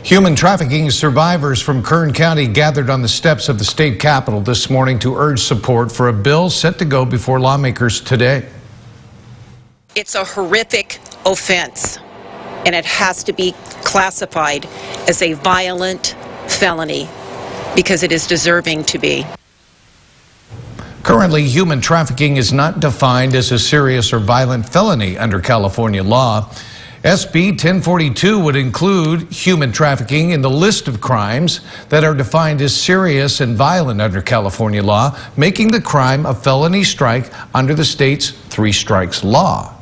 Human trafficking survivors from Kern County gathered on the steps of the state capitol this morning to urge support for a bill set to go before lawmakers today. It's a horrific offense, and it has to be classified as a violent felony because it is deserving to be. Currently, human trafficking is not defined as a serious or violent felony under California law. SB 1042 would include human trafficking in the list of crimes that are defined as serious and violent under California law, making the crime a felony strike under the state's three strikes law.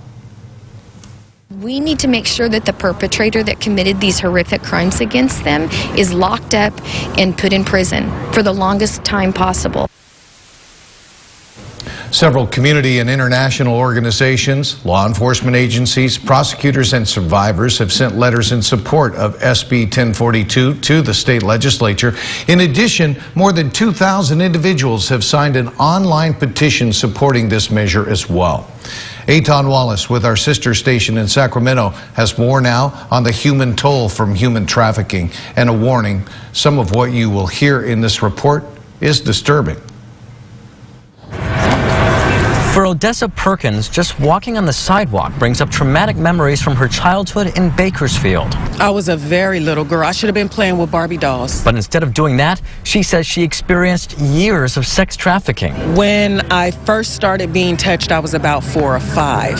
We need to make sure that the perpetrator that committed these horrific crimes against them is locked up and put in prison for the longest time possible. Several community and international organizations, law enforcement agencies, prosecutors, and survivors have sent letters in support of SB 1042 to the state legislature. In addition, more than 2,000 individuals have signed an online petition supporting this measure as well. Eitan Wallace with our sister station in Sacramento has more now on the human toll from human trafficking and a warning. Some of what you will hear in this report is disturbing. For Odessa Perkins, just walking on the sidewalk brings up traumatic memories from her childhood in Bakersfield. I was a very little girl. I should have been playing with Barbie dolls. But instead of doing that, she says she experienced years of sex trafficking. When I first started being touched, I was about 4 or 5.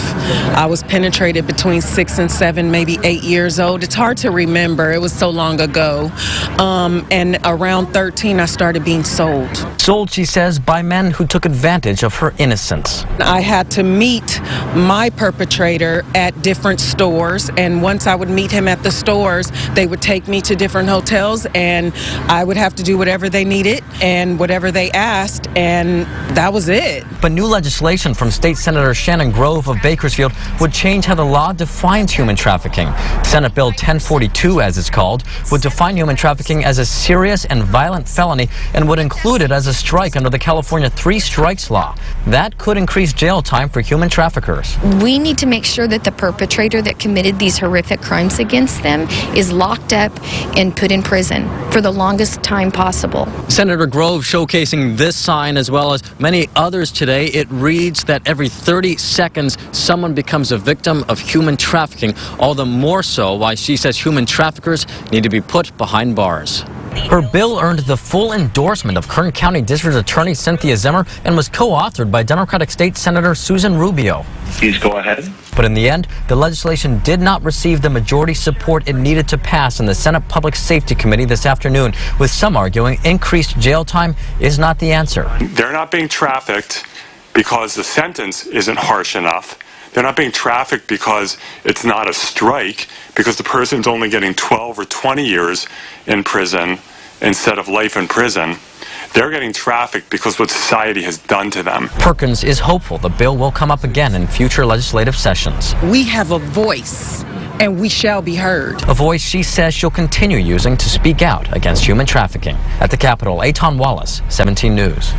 I was penetrated between 6 and 7, maybe 8 years old. It's hard to remember. It was so long ago. And around 13, I started being sold. Sold, she says, by men who took advantage of her innocence. I had to meet my perpetrator at different stores, and once I would meet him at the stores, they would take me to different hotels, and I would have to do whatever they needed and whatever they asked, and that was it. But new legislation from State Senator Shannon Grove of Bakersfield would change how the law defines human trafficking. Senate Bill 1042, as it's called, would define human trafficking as a serious and violent felony and would include it as a strike under the California three strikes law. That could increase jail time for human traffickers. We need to make sure that the perpetrator that committed these horrific crimes against them is locked up and put in prison for the longest time possible. Senator Grove showcasing this sign as well as many others today. It reads that every 30 seconds someone becomes a victim of human trafficking, all the more so why she says human traffickers need to be put behind bars. Her bill earned the full endorsement of Kern County District Attorney Cynthia Zimmer and was co-authored by Democratic State Senator Susan Rubio. Please go ahead. But in the end, the legislation did not receive the majority support it needed to pass in the Senate Public Safety Committee this afternoon, with some arguing increased jail time is not the answer. They're not being trafficked because the sentence isn't harsh enough. They're not being trafficked because it's not a strike, because the person's only getting 12 or 20 years in prison instead of life in prison. They're getting trafficked because what society has done to them. Perkins is hopeful the bill will come up again in future legislative sessions. We have a voice, and we shall be heard. A voice she says she'll continue using to speak out against human trafficking. At the Capitol, Eitan Wallace, 17 News.